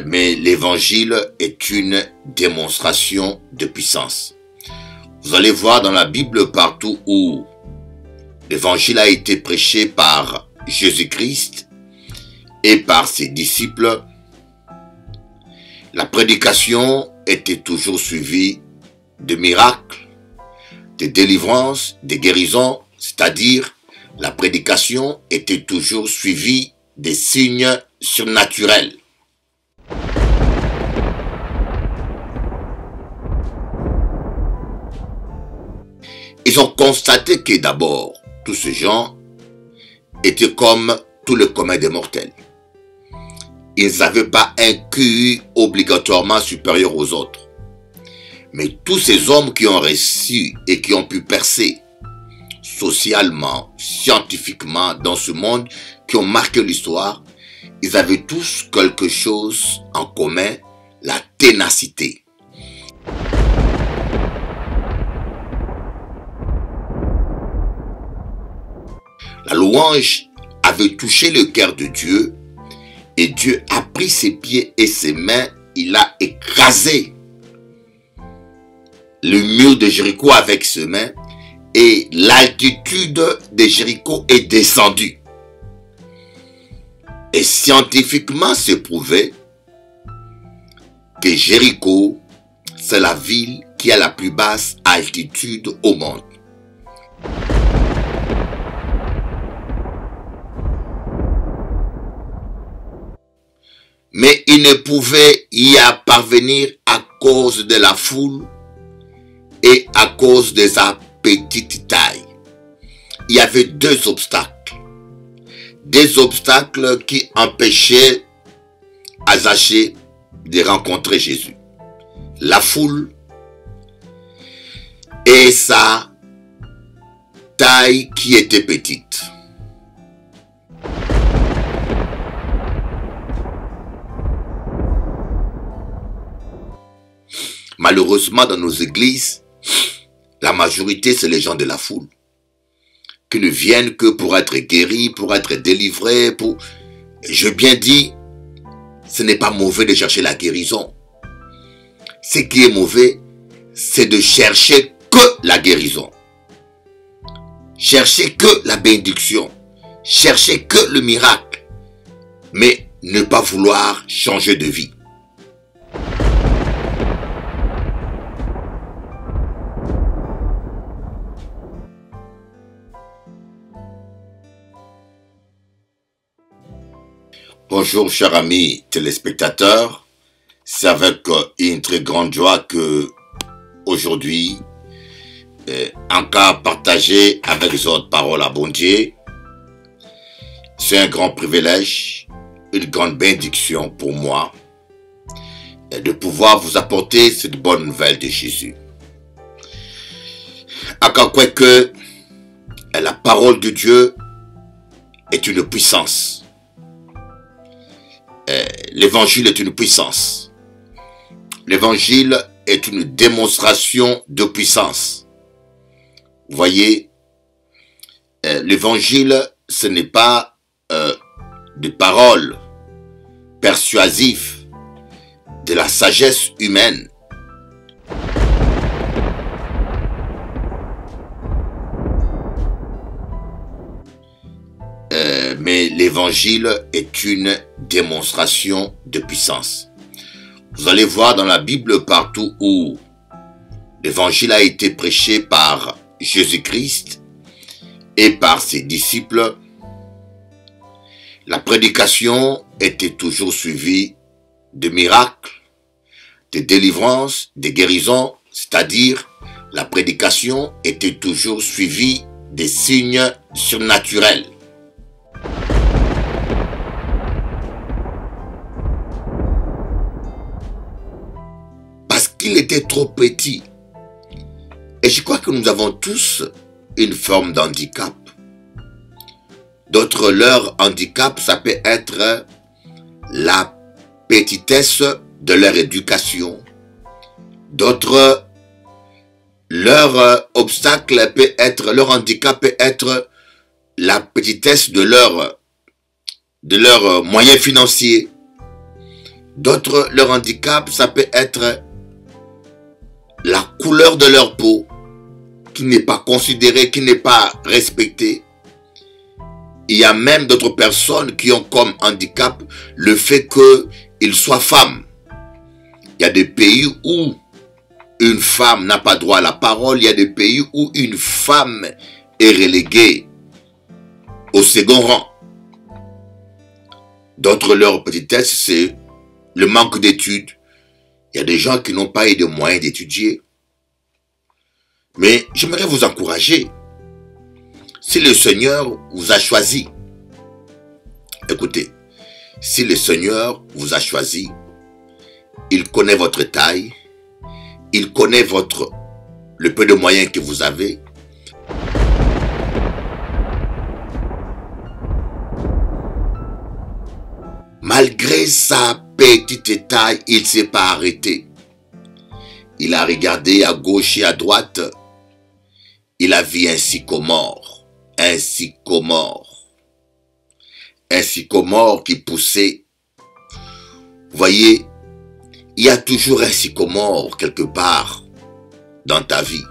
Mais l'évangile est une démonstration de puissance. Vous allez voir dans la Bible partout où l'évangile a été prêché par Jésus-Christ et par ses disciples, la prédication était toujours suivie de miracles, de délivrances, de guérisons, c'est-à-dire la prédication était toujours suivie des signes surnaturels. Ils ont constaté que d'abord, tous ces gens étaient comme tout le commun des mortels. Ils n'avaient pas un QI obligatoirement supérieur aux autres. Mais tous ces hommes qui ont réussi et qui ont pu percer socialement, scientifiquement dans ce monde, qui ont marqué l'histoire, ils avaient tous quelque chose en commun, la ténacité. La louange avait touché le cœur de Dieu et Dieu a pris ses pieds et ses mains, il a écrasé le mur de Jéricho avec ses mains et l'altitude de Jéricho est descendue. Et scientifiquement, c'est prouvé que Jéricho, c'est la ville qui a la plus basse altitude au monde. Mais il ne pouvait y parvenir à cause de la foule et à cause de sa petite taille. Il y avait deux obstacles. Des obstacles qui empêchaient Zaché de rencontrer Jésus. La foule et sa taille qui était petite. Malheureusement, dans nos églises, la majorité, c'est les gens de la foule, qui ne viennent que pour être guéris, pour être délivrés, pour... Je bien dis, ce n'est pas mauvais de chercher la guérison. Ce qui est mauvais, c'est de chercher que la guérison. Chercher que la bénédiction. Chercher que le miracle. Mais ne pas vouloir changer de vie. Bonjour chers amis téléspectateurs, c'est avec une très grande joie que aujourd'hui, encore partager avec les autres paroles à bon Dieu. C'est un grand privilège, une grande bénédiction pour moi de pouvoir vous apporter cette bonne nouvelle de Jésus. Encore quoi que la parole de Dieu est une puissance. L'évangile est une puissance. L'évangile est une démonstration de puissance. Vous voyez, l'évangile, ce n'est pas des paroles persuasives de la sagesse humaine. Mais l'évangile est une démonstration de puissance. Vous allez voir dans la Bible partout où l'évangile a été prêché par Jésus-Christ et par ses disciples, la prédication était toujours suivie de miracles, de délivrances, de guérisons, c'est-à-dire la prédication était toujours suivie des signes surnaturels. Il était trop petit. Et je crois que nous avons tous une forme d'handicap. D'autres, leur handicap, ça peut être la petitesse de leur éducation. D'autres, leur obstacle peut être, leur handicap peut être la petitesse de leurs moyens financiers. D'autres, leur handicap, ça peut être la couleur de leur peau, qui n'est pas considérée, qui n'est pas respectée. Il y a même d'autres personnes qui ont comme handicap le fait qu'ils soient femmes. Il y a des pays où une femme n'a pas droit à la parole. Il y a des pays où une femme est reléguée au second rang. D'autres, leur petitesse, c'est le manque d'études. Il y a des gens qui n'ont pas eu de moyens d'étudier. Mais j'aimerais vous encourager. Si le Seigneur vous a choisi, écoutez, si le Seigneur vous a choisi, il connaît votre taille, il connaît le peu de moyens que vous avez. Malgré sa petite taille, il ne s'est pas arrêté. Il a regardé à gauche et à droite. Il a vu un sycomore. Un sycomore. Un sycomore qui poussait. Vous voyez, il y a toujours un sycomore quelque part dans ta vie.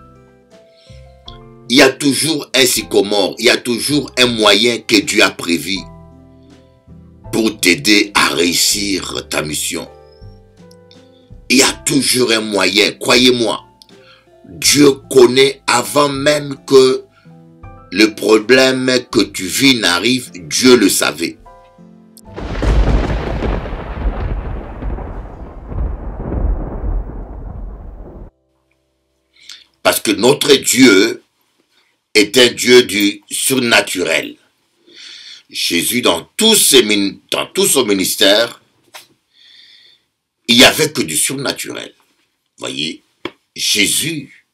Il y a toujours un sycomore. Il y a toujours un moyen que Dieu a prévu pour t'aider à réussir ta mission. Il y a toujours un moyen, croyez-moi. Dieu connaît avant même que le problème que tu vis n'arrive, Dieu le savait. Parce que notre Dieu est un Dieu du surnaturel. Jésus, dans tout son ministère, il n'y avait que du surnaturel. Voyez, Jésus,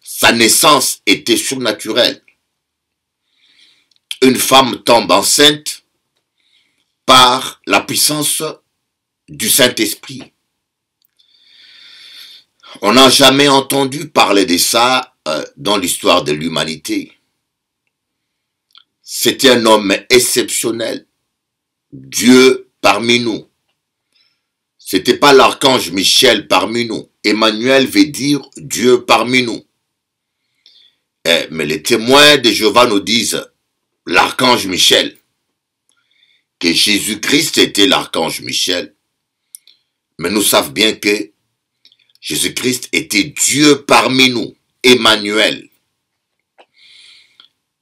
sa naissance était surnaturelle. Une femme tombe enceinte par la puissance du Saint-Esprit. On n'a jamais entendu parler de ça dans l'histoire de l'humanité. C'était un homme exceptionnel. Dieu parmi nous. C'était pas l'archange Michel parmi nous. Emmanuel veut dire Dieu parmi nous. Mais les témoins de Jéhovah nous disent l'archange Michel. Que Jésus-Christ était l'archange Michel. Mais nous savons bien que Jésus-Christ était Dieu parmi nous. Emmanuel.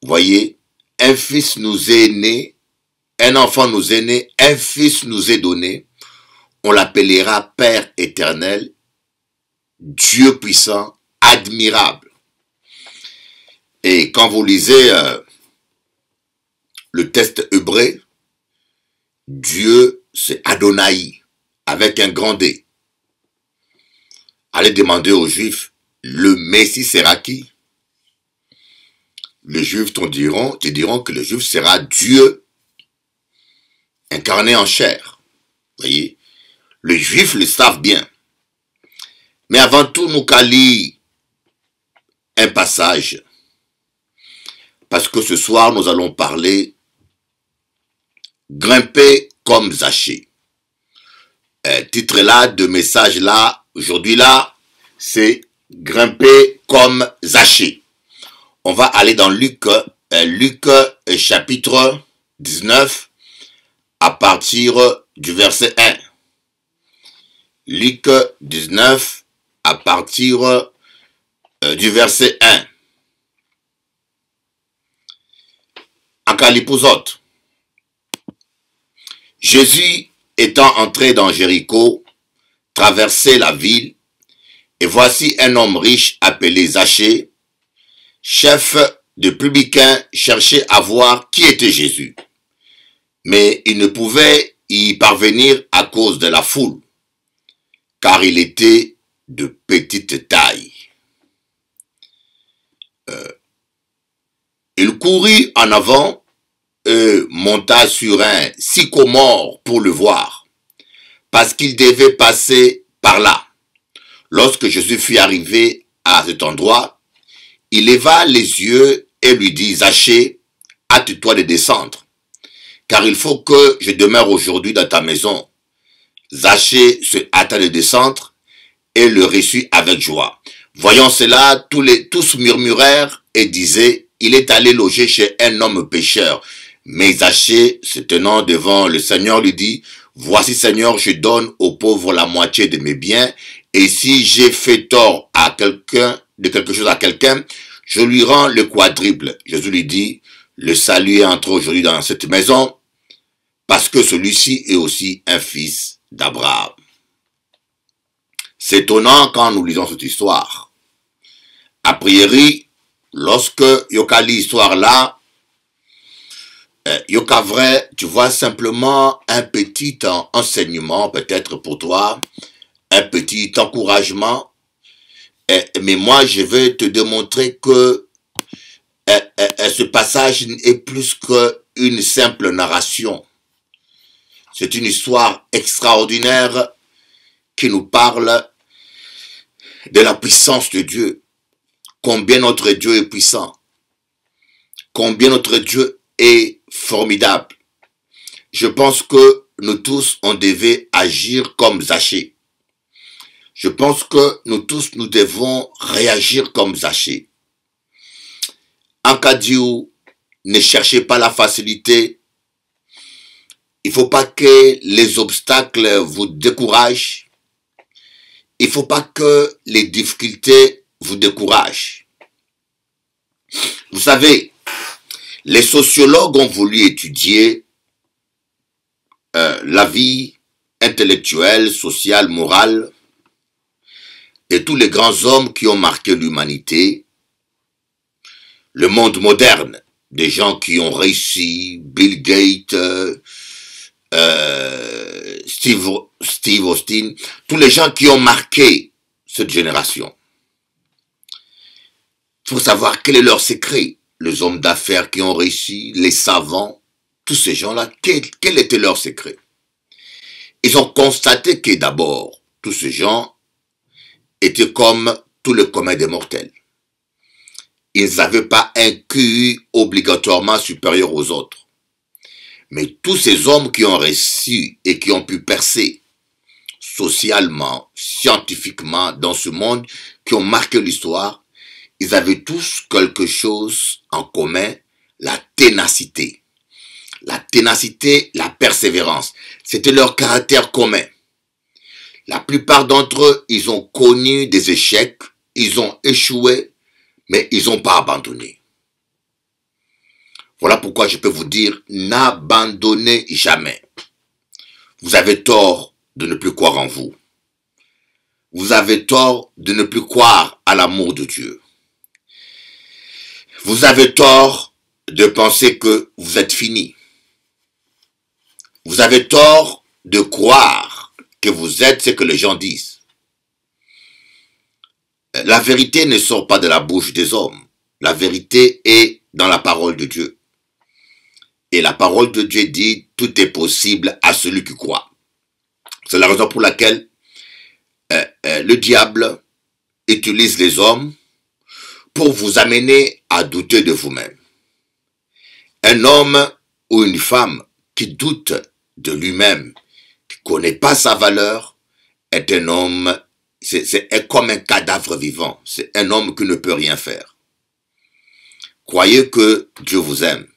Vous voyez, un fils nous est né, un enfant nous est né, un fils nous est donné. On l'appellera Père éternel, Dieu puissant, admirable. Et quand vous lisez le texte hébreu, Dieu c'est Adonai, avec un grand D. Allez demander aux Juifs, le Messie sera qui? Les Juifs te diront que le Juif sera Dieu incarné en chair. Voyez, les Juifs le savent bien. Mais avant tout, nous allons un passage. Parce que ce soir, nous allons parler grimper comme Zachée. Titre là, de message là, aujourd'hui là, c'est grimper comme Zachée. On va aller dans Luc chapitre 19 à partir du verset 1. Luc 19 à partir du verset 1. En Calipozote. Jésus étant entré dans Jéricho, traversait la ville, et voici un homme riche appelé Zachée, chef de publicains, cherchait à voir qui était Jésus. Mais il ne pouvait y parvenir à cause de la foule, car il était de petite taille. Il courut en avant et monta sur un sycomore pour le voir, parce qu'il devait passer par là. Lorsque Jésus fut arrivé à cet endroit, il leva les yeux et lui dit, Zachée, hâte-toi de descendre, car il faut que je demeure aujourd'hui dans ta maison. Zachée se hâta de descendre et le reçut avec joie. Voyant cela, tous murmurèrent et disaient, il est allé loger chez un homme pécheur. Mais Zachée, se tenant devant le Seigneur, lui dit, voici Seigneur, je donne aux pauvres la moitié de mes biens, et si j'ai fait tort à quelqu'un, de quelque chose à quelqu'un, je lui rends le quadruple. Jésus lui dit, le salut est entré aujourd'hui dans cette maison, parce que celui-ci est aussi un fils d'Abraham. C'est étonnant quand nous lisons cette histoire. A priori, lorsque Yoka lit l'histoire là, Yoka vrai, tu vois simplement un petit enseignement peut-être pour toi, un petit encouragement, mais moi je vais te démontrer que ce passage est plus qu'une simple narration. C'est une histoire extraordinaire qui nous parle de la puissance de Dieu. Combien notre Dieu est puissant. Combien notre Dieu est formidable. Je pense que nous tous, on devait agir comme Zachée. Je pense que nous tous, nous devons réagir comme Zachée. En cas d'où, ne cherchez pas la facilité. Il ne faut pas que les obstacles vous découragent. Il ne faut pas que les difficultés vous découragent. Vous savez, les sociologues ont voulu étudier la vie intellectuelle, sociale, morale de tous les grands hommes qui ont marqué l'humanité, le monde moderne, des gens qui ont réussi, Bill Gates, Steve Austin, tous les gens qui ont marqué cette génération. Il faut savoir quel est leur secret. Les hommes d'affaires qui ont réussi, les savants, tous ces gens-là, quel était leur secret? Ils ont constaté que d'abord, tous ces gens étaient comme tout le commun des mortels. Ils n'avaient pas un QI obligatoirement supérieur aux autres. Mais tous ces hommes qui ont réussi et qui ont pu percer socialement, scientifiquement dans ce monde, qui ont marqué l'histoire, ils avaient tous quelque chose en commun, la ténacité. La ténacité, la persévérance. C'était leur caractère commun. La plupart d'entre eux, ils ont connu des échecs, ils ont échoué, mais ils n'ont pas abandonné. Voilà pourquoi je peux vous dire, n'abandonnez jamais. Vous avez tort de ne plus croire en vous. Vous avez tort de ne plus croire à l'amour de Dieu. Vous avez tort de penser que vous êtes fini. Vous avez tort de croire que vous êtes ce que les gens disent. La vérité ne sort pas de la bouche des hommes. La vérité est dans la parole de Dieu. Et la parole de Dieu dit, tout est possible à celui qui croit. C'est la raison pour laquelle le diable utilise les hommes pour vous amener à douter de vous-même. Un homme ou une femme qui doute de lui-même, qui ne connaît pas sa valeur, est un homme, c'est comme un cadavre vivant. C'est un homme qui ne peut rien faire. Croyez que Dieu vous aime.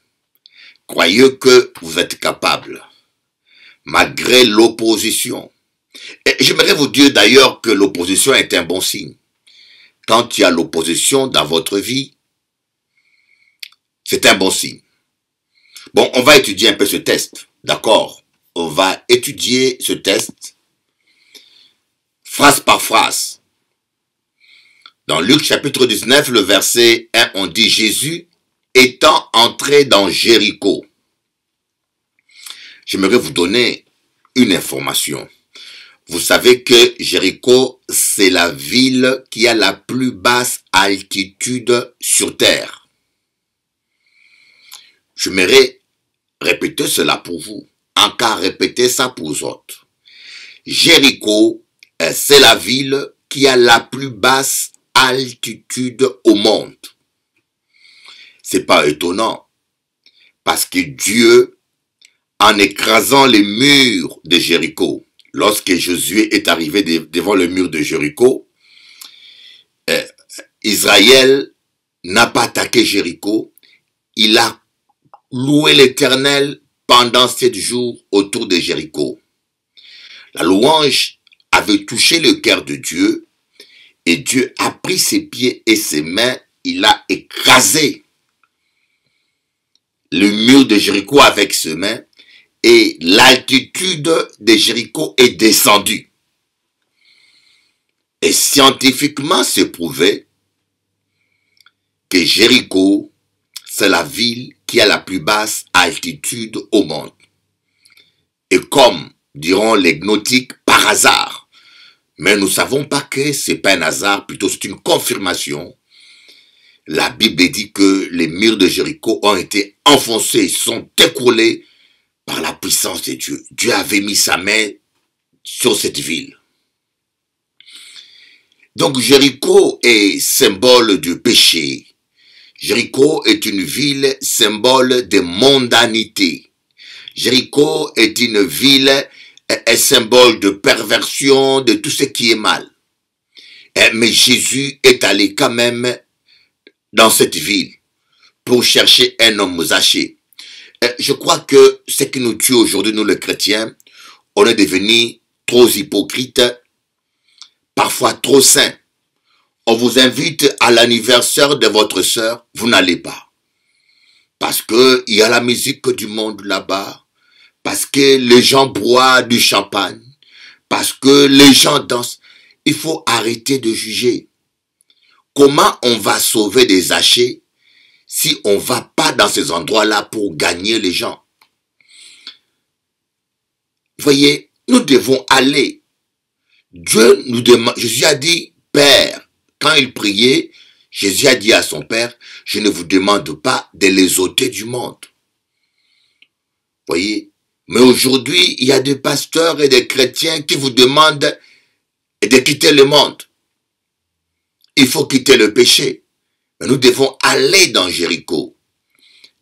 Croyez que vous êtes capable, malgré l'opposition. Et j'aimerais vous dire d'ailleurs que l'opposition est un bon signe. Quand il y a l'opposition dans votre vie, c'est un bon signe. Bon, on va étudier un peu ce test, d'accord? On va étudier ce test, phrase par phrase. Dans Luc chapitre 19, le verset 1, on dit « Jésus étant entré dans Jéricho ». J'aimerais vous donner une information. Vous savez que Jéricho, c'est la ville qui a la plus basse altitude sur terre. J'aimerais répéter cela pour vous, en cas répéter ça pour vous autres. Jéricho, c'est la ville qui a la plus basse altitude au monde. C'est pas étonnant, parce que Dieu, en écrasant les murs de Jéricho, lorsque Josué est arrivé devant le mur de Jéricho, Israël n'a pas attaqué Jéricho, il a loué l'Éternel pendant 7 jours autour de Jéricho. La louange avait touché le cœur de Dieu et Dieu a pris ses pieds et ses mains, il a écrasé le mur de Jéricho avec ses mains et l'altitude de Jéricho est descendue. Et scientifiquement, c'est prouvé que Jéricho, c'est la ville qui a la plus basse altitude au monde. Et comme diront les gnostiques, par hasard. Mais nous ne savons pas que ce n'est pas un hasard, plutôt c'est une confirmation. La Bible dit que les murs de Jéricho ont été enfoncés, sont écroulés par la puissance de Dieu. Dieu avait mis sa main sur cette ville. Donc Jéricho est symbole du péché. Jéricho est une ville symbole de mondanité. Jéricho est une ville est symbole de perversion, de tout ce qui est mal. Mais Jésus est allé quand même dans cette ville pour chercher un homme Zachée. Je crois que ce qui nous tue aujourd'hui, nous les chrétiens, on est devenus trop hypocrites, parfois trop saints. On vous invite à l'anniversaire de votre sœur, vous n'allez pas. Parce qu'il y a la musique du monde là-bas, parce que les gens boivent du champagne, parce que les gens dansent. Il faut arrêter de juger. Comment on va sauver des Zachée si on ne va pas dans ces endroits-là pour gagner les gens? Voyez, nous devons aller. Dieu nous demande, Jésus a dit, Père, quand il priait, Jésus a dit à son Père, je ne vous demande pas de les ôter du monde. Voyez, mais aujourd'hui, il y a des pasteurs et des chrétiens qui vous demandent de quitter le monde. Il faut quitter le péché. Mais nous devons aller dans Jéricho,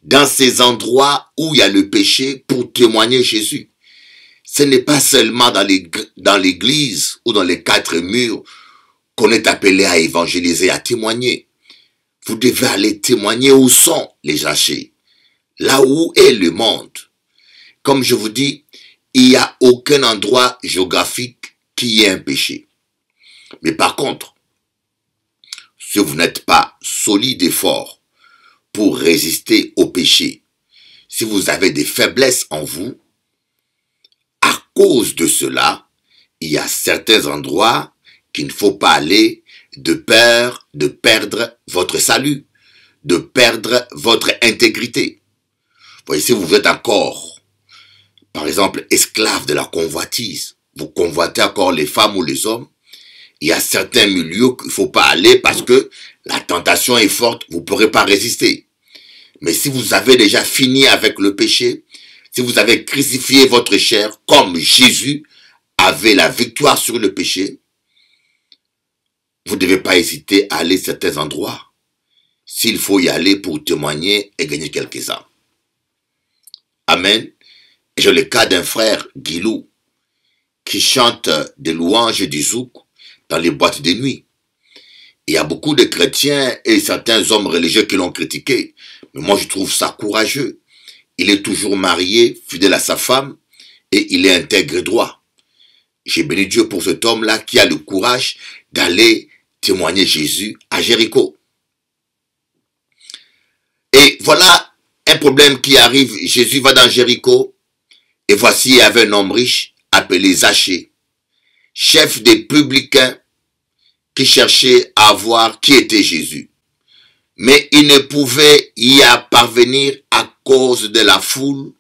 dans ces endroits où il y a le péché pour témoigner Jésus. Ce n'est pas seulement dans l'église ou dans les 4 murs qu'on est appelé à évangéliser, à témoigner. Vous devez aller témoigner où sont les Zachée, là où est le monde. Comme je vous dis, il n'y a aucun endroit géographique qui ait un péché. Mais par contre, si vous n'êtes pas solide et fort pour résister au péché, si vous avez des faiblesses en vous, à cause de cela, il y a certains endroits qu'il ne faut pas aller de peur de perdre votre salut, de perdre votre intégrité. Voyez, si vous êtes encore, par exemple, esclave de la convoitise, vous convoitez encore les femmes ou les hommes, il y a certains milieux qu'il ne faut pas aller parce que la tentation est forte, vous ne pourrez pas résister. Mais si vous avez déjà fini avec le péché, si vous avez crucifié votre chair comme Jésus avait la victoire sur le péché, vous ne devez pas hésiter à aller à certains endroits s'il faut y aller pour témoigner et gagner quelques âmes. Amen. J'ai le cas d'un frère, Guilou, qui chante des louanges du zouk dans les boîtes de nuit. Il y a beaucoup de chrétiens et certains hommes religieux qui l'ont critiqué. Mais moi, je trouve ça courageux. Il est toujours marié, fidèle à sa femme, et il est intègre et droit. J'ai béni Dieu pour cet homme-là qui a le courage d'aller témoigner Jésus à Jéricho. Et voilà un problème qui arrive. Jésus va dans Jéricho, et voici il y avait un homme riche appelé Zachée, chef des publicains, qui cherchait à voir qui était Jésus. Mais il ne pouvait y parvenir à cause de la foule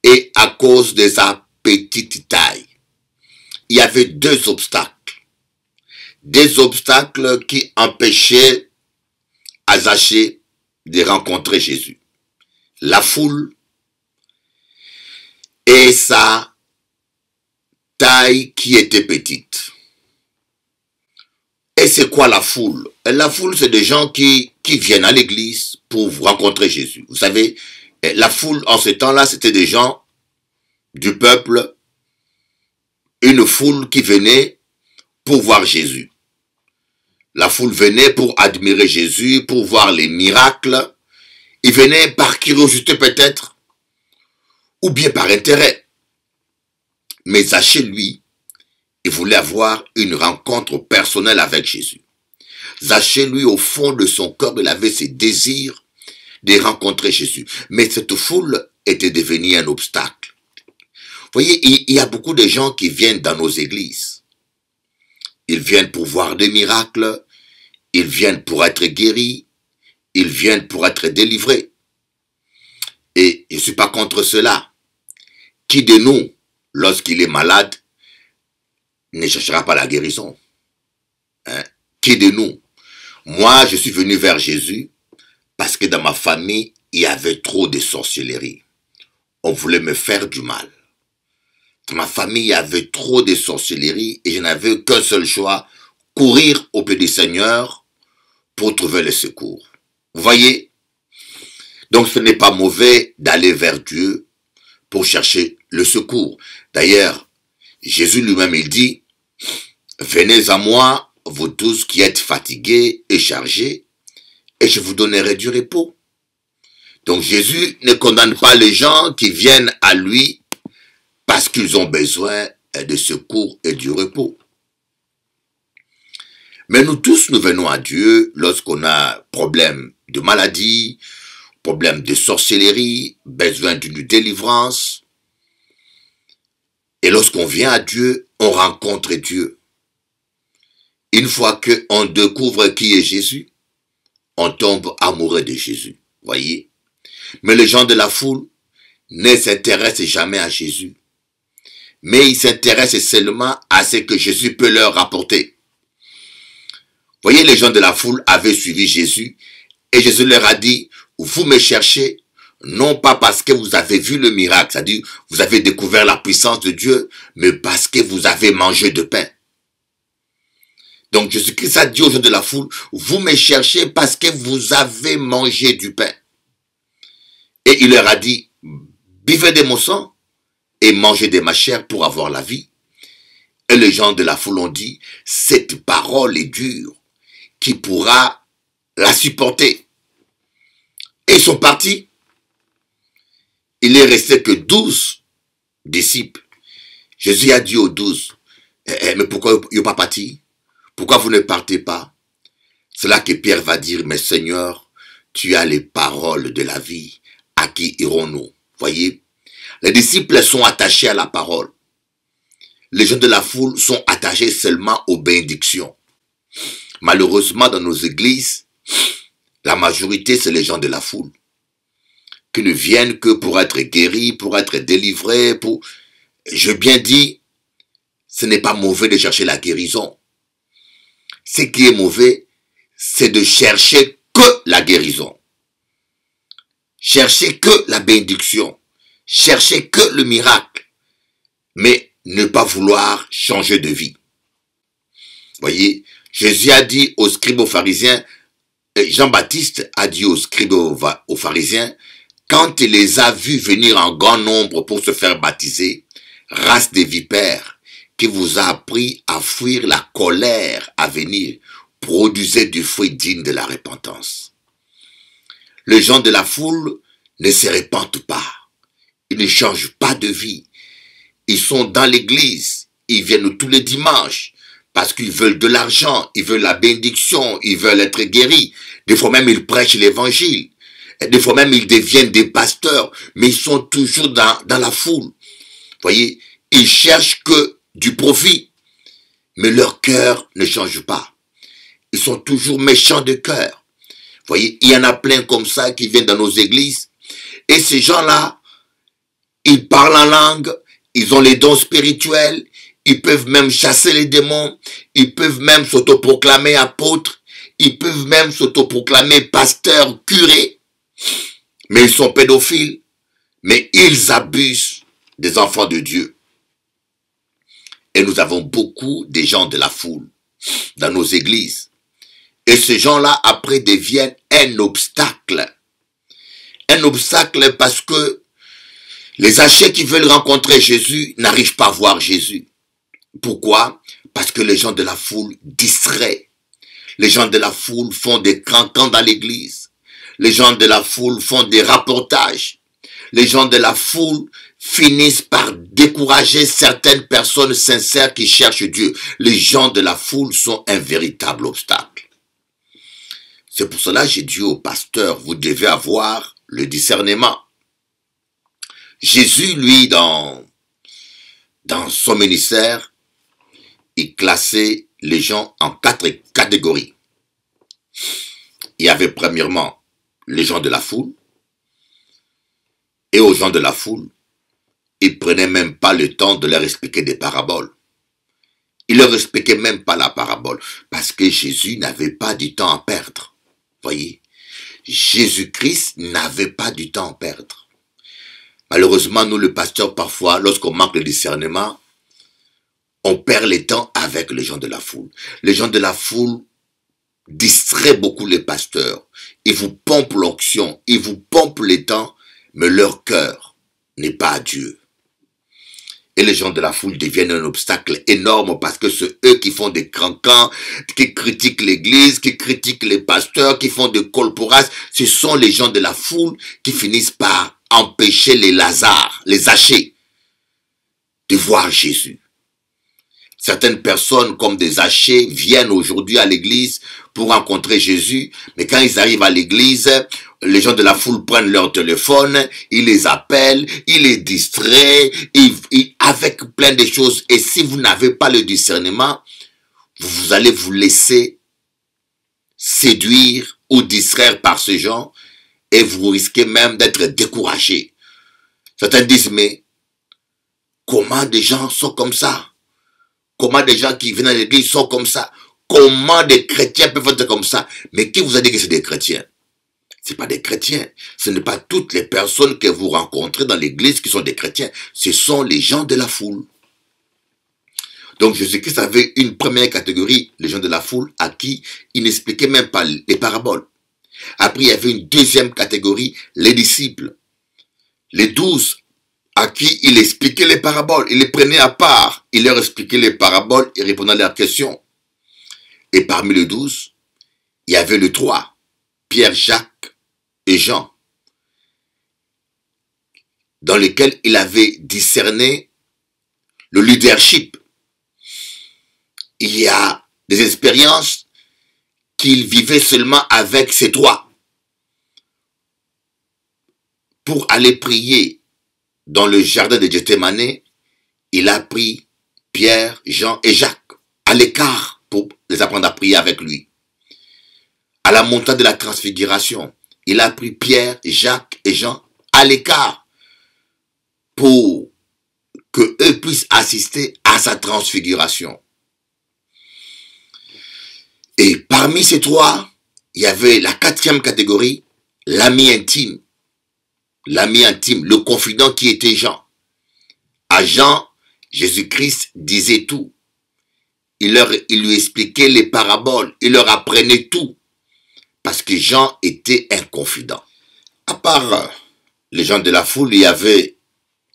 et à cause de sa petite taille. Il y avait 2 obstacles. Des obstacles qui empêchaient à Zachée de rencontrer Jésus. La foule et sa taille qui était petite. Et c'est quoi la foule? La foule, c'est des gens qui viennent à l'église pour rencontrer Jésus. Vous savez, la foule en ce temps-là, c'était des gens du peuple une foule qui venait pour voir Jésus. La foule venait pour admirer Jésus, pour voir les miracles. Ils venaient par curiosité peut-être, ou bien par intérêt. Mais Zachée, lui, il voulait avoir une rencontre personnelle avec Jésus. Zachée, lui, au fond de son cœur, il avait ses désirs de rencontrer Jésus. Mais cette foule était devenue un obstacle. Vous voyez, il y a beaucoup de gens qui viennent dans nos églises. Ils viennent pour voir des miracles, ils viennent pour être guéris, ils viennent pour être délivrés. Et je ne suis pas contre cela. Qui de nous, lorsqu'il est malade, ne cherchera pas la guérison? Qui de nous? Moi, je suis venu vers Jésus parce que dans ma famille, il y avait trop de sorcellerie. On voulait me faire du mal. Dans ma famille, il y avait trop de sorcellerie et je n'avais qu'un seul choix, courir auprès du Seigneur pour trouver le secours. Vous voyez? Donc ce n'est pas mauvais d'aller vers Dieu pour chercher le secours. D'ailleurs, Jésus lui-même, il dit, « Venez à moi, vous tous qui êtes fatigués et chargés, et je vous donnerai du repos. » Donc Jésus ne condamne pas les gens qui viennent à lui parce qu'ils ont besoin de secours et du repos. Mais nous tous, nous venons à Dieu lorsqu'on a problème de maladie, problème de sorcellerie, besoin d'une délivrance. Et lorsqu'on vient à Dieu, on rencontre Dieu. Une fois qu'on découvre qui est Jésus, on tombe amoureux de Jésus. Voyez? Mais les gens de la foule ne s'intéressent jamais à Jésus. Mais ils s'intéressent seulement à ce que Jésus peut leur apporter. Voyez, les gens de la foule avaient suivi Jésus et Jésus leur a dit, vous me cherchez non pas parce que vous avez vu le miracle, c'est-à-dire vous avez découvert la puissance de Dieu, mais parce que vous avez mangé de pain. Donc Jésus-Christ a dit aux gens de la foule, vous me cherchez parce que vous avez mangé du pain. Et il leur a dit, buvez de mon sang et mangez de ma chair pour avoir la vie. Et les gens de la foule ont dit, cette parole est dure, qui pourra la supporter? Et ils sont partis. Il n'est resté que 12 disciples. Jésus a dit aux 12, mais pourquoi ils n'ont pas parti? Pourquoi vous ne partez pas? C'est là que Pierre va dire, mais Seigneur, tu as les paroles de la vie. À qui irons-nous? Voyez, les disciples sont attachés à la parole. Les gens de la foule sont attachés seulement aux bénédictions. Malheureusement, dans nos églises, la majorité, c'est les gens de la foule, qui ne viennent que pour être guéris, pour être délivrés, pour... Je bien dis, ce n'est pas mauvais de chercher la guérison. Ce qui est mauvais, c'est de chercher que la guérison. Chercher que la bénédiction. Chercher que le miracle. Mais ne pas vouloir changer de vie. Voyez, Jésus a dit aux scribes aux pharisiens, Jean-Baptiste a dit aux scribes aux pharisiens, quand il les a vus venir en grand nombre pour se faire baptiser, race des vipères, qui vous a appris à fuir la colère à venir, produisez du fruit digne de la repentance. Les gens de la foule ne se répandent pas. Ils ne changent pas de vie. Ils sont dans l'église. Ils viennent tous les dimanches parce qu'ils veulent de l'argent, ils veulent la bénédiction, ils veulent être guéris. Des fois même, ils prêchent l'évangile. Des fois même, ils deviennent des pasteurs, mais ils sont toujours dans la foule. Voyez, ils cherchent que du profit, mais leur cœur ne change pas. Ils sont toujours méchants de cœur. Voyez, il y en a plein comme ça qui viennent dans nos églises. Et ces gens-là, ils parlent en langue, ils ont les dons spirituels, ils peuvent même chasser les démons, ils peuvent même s'autoproclamer apôtres, ils peuvent même s'autoproclamer pasteurs, curés. Mais ils sont pédophiles, mais ils abusent des enfants de Dieu. Et nous avons beaucoup de gens de la foule dans nos églises. Et ces gens-là, après, deviennent un obstacle. Un obstacle parce que les Zachée qui veulent rencontrer Jésus n'arrivent pas à voir Jésus. Pourquoi? Parce que les gens de la foule distraient. Les gens de la foule font des cancans dans l'église. Les gens de la foule font des rapportages. Les gens de la foule finissent par décourager certaines personnes sincères qui cherchent Dieu. Les gens de la foule sont un véritable obstacle. C'est pour cela que j'ai dit au pasteur, vous devez avoir le discernement. Jésus, lui, dans son ministère, il classait les gens en 4 catégories. Il y avait premièrement les gens de la foule, et aux gens de la foule, il ne prenait même pas le temps de leur expliquer des paraboles. Il ne leur expliquait même pas la parabole, parce que Jésus n'avait pas du temps à perdre. Voyez, Jésus-Christ n'avait pas du temps à perdre. Malheureusement, nous, le pasteur, parfois, lorsqu'on manque le discernement, on perd le temps avec les gens de la foule. Les gens de la foule distraient beaucoup les pasteurs. Ils vous pompent l'onction, ils vous pompent les temps, mais leur cœur n'est pas à Dieu. Et les gens de la foule deviennent un obstacle énorme parce que c'est eux qui font des cancans, qui critiquent l'église, qui critiquent les pasteurs, qui font des colporasses. Ce sont les gens de la foule qui finissent par empêcher les Lazare, les Zachée, de voir Jésus. Certaines personnes comme des Zachée viennent aujourd'hui à l'église pour rencontrer Jésus, mais quand ils arrivent à l'église, les gens de la foule prennent leur téléphone, ils les appellent, ils les distraient, avec plein de choses. Et si vous n'avez pas le discernement, vous allez vous laisser séduire ou distraire par ces gens et vous risquez même d'être découragé. Certains disent, mais comment des gens sont comme ça? Comment des gens qui viennent à l'église sont comme ça? Comment des chrétiens peuvent être comme ça? Mais qui vous a dit que c'est des chrétiens? Ce n'est pas des chrétiens. Ce n'est pas toutes les personnes que vous rencontrez dans l'église qui sont des chrétiens. Ce sont les gens de la foule. Donc Jésus-Christ avait une première catégorie, les gens de la foule, à qui il n'expliquait même pas les paraboles. Après, il y avait une deuxième catégorie, les disciples. Les 12 à qui il expliquait les paraboles. Il les prenait à part. Il leur expliquait les paraboles et répondait à leurs questions. Et parmi les 12, il y avait les 3, Pierre, Jacques et Jean, dans lesquels il avait discerné le leadership. Il y a des expériences qu'il vivait seulement avec ces 3. Pour aller prier dans le jardin de Gethsémani, il a pris Pierre, Jean et Jacques à l'écart pour les apprendre à prier avec lui. À la montagne de la transfiguration, il a pris Pierre, Jacques et Jean à l'écart pour que eux puissent assister à sa transfiguration. Et parmi ces 3, il y avait la 4e catégorie, l'ami intime. L'ami intime, le confident qui était Jean. À Jean, Jésus-Christ disait tout. Il lui expliquait les paraboles, il leur apprenait tout. Parce que Jean était un confident. À part les gens de la foule, il y avait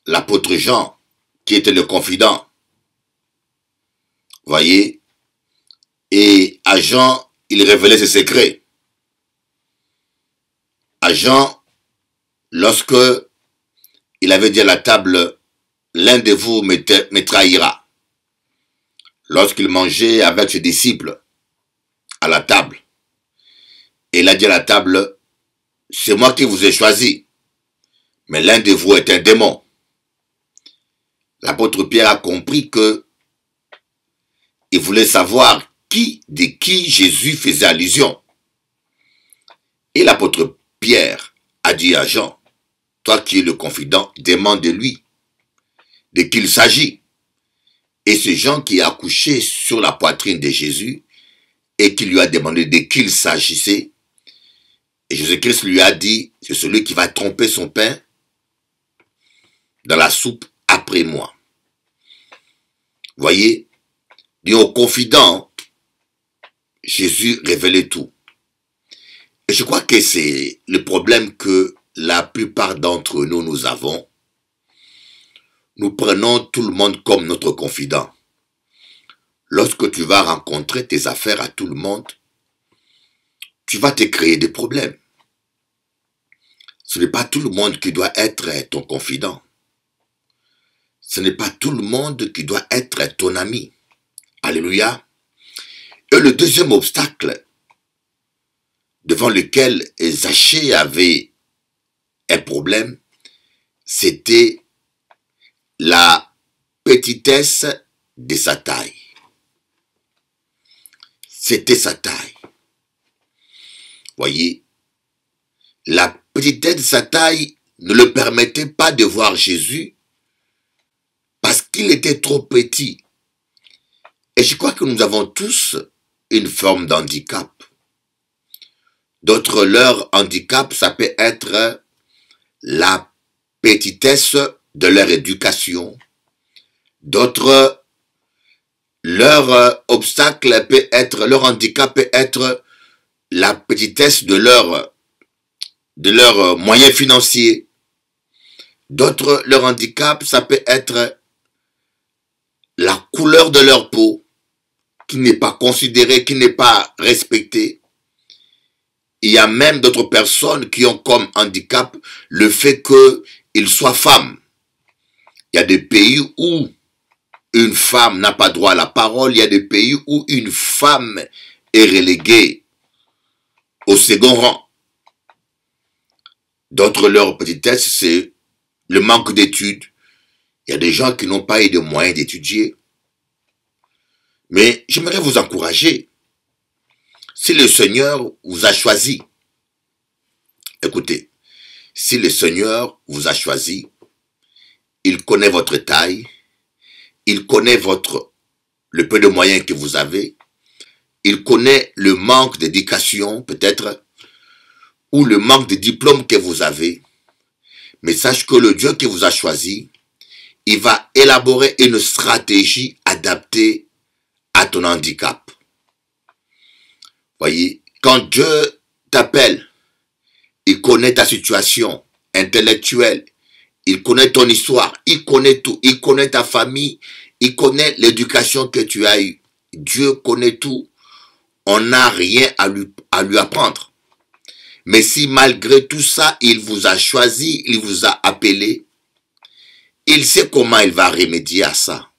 l'apôtre Jean, qui était le confident. Voyez? Et à Jean, il révélait ses secrets. À Jean, lorsque il avait dit à la table, l'un de vous me trahira. Lorsqu'il mangeait avec ses disciples à la table, il a dit à la table, c'est moi qui vous ai choisi, mais l'un de vous est un démon. L'apôtre Pierre a compris que il voulait savoir de qui Jésus faisait allusion. Et l'apôtre Pierre a dit à Jean, toi qui es le confident, demande de lui de qui il s'agit. Et c'est Jean qui a accouché sur la poitrine de Jésus et qui lui a demandé de qui il s'agissait. Et Jésus-Christ lui a dit, c'est celui qui va tremper son pain dans la soupe après moi. Voyez, dit au confident, Jésus révélait tout. Et je crois que c'est le problème que la plupart d'entre nous avons. Nous prenons tout le monde comme notre confident. lorsque tu vas rencontrer tes affaires à tout le monde, tu vas te créer des problèmes. Ce n'est pas tout le monde qui doit être ton confident. Ce n'est pas tout le monde qui doit être ton ami. Alléluia. Et le deuxième obstacle devant lequel Zachée avait un problème, c'était la petitesse de sa taille. C'était sa taille. Voyez, la petitesse de sa taille ne le permettait pas de voir Jésus parce qu'il était trop petit. Et je crois que nous avons tous une forme d'handicap. D'autres, leur handicap, ça peut être la petitesse de leur éducation. D'autres, leur obstacle peut être, leur handicap peut être la petitesse de leurs moyens financiers. D'autres, leur handicap, ça peut être la couleur de leur peau, qui n'est pas considérée, qui n'est pas respectée. Il y a même d'autres personnes qui ont comme handicap le fait qu'ils soient femmes. Il y a des pays où une femme n'a pas droit à la parole. Il y a des pays où une femme est reléguée au second rang. D'autres, leur petitesse, c'est le manque d'études. Il y a des gens qui n'ont pas eu de moyens d'étudier. Mais j'aimerais vous encourager. Si le Seigneur vous a choisi, écoutez, si le Seigneur vous a choisi, il connaît votre taille, il connaît le peu de moyens que vous avez, il connaît le manque d'éducation peut-être, ou le manque de diplôme que vous avez, mais sache que le Dieu qui vous a choisi, il va élaborer une stratégie adaptée à ton handicap. Voyez, quand Dieu t'appelle, il connaît ta situation intellectuelle, il connaît ton histoire, il connaît tout, il connaît ta famille, il connaît l'éducation que tu as eue. Dieu connaît tout. On n'a rien à lui apprendre. Mais si malgré tout ça, il vous a choisi, il vous a appelé, il sait comment il va remédier à ça.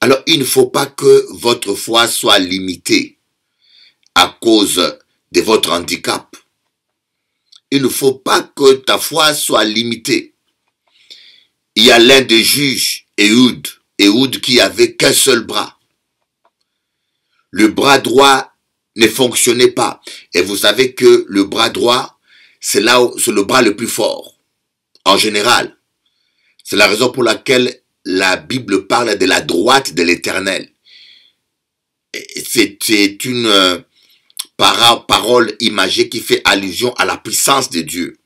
Alors, il ne faut pas que votre foi soit limitée à cause de votre handicap. Il ne faut pas que ta foi soit limitée. Il y a l'un des juges, Ehud qui avait qu'un seul bras. Le bras droit ne fonctionnait pas. Et vous savez que le bras droit, c'est le bras le plus fort, en général. C'est la raison pour laquelle la Bible parle de la droite de l'Éternel. C'est une parole imagée qui fait allusion à la puissance de Dieu.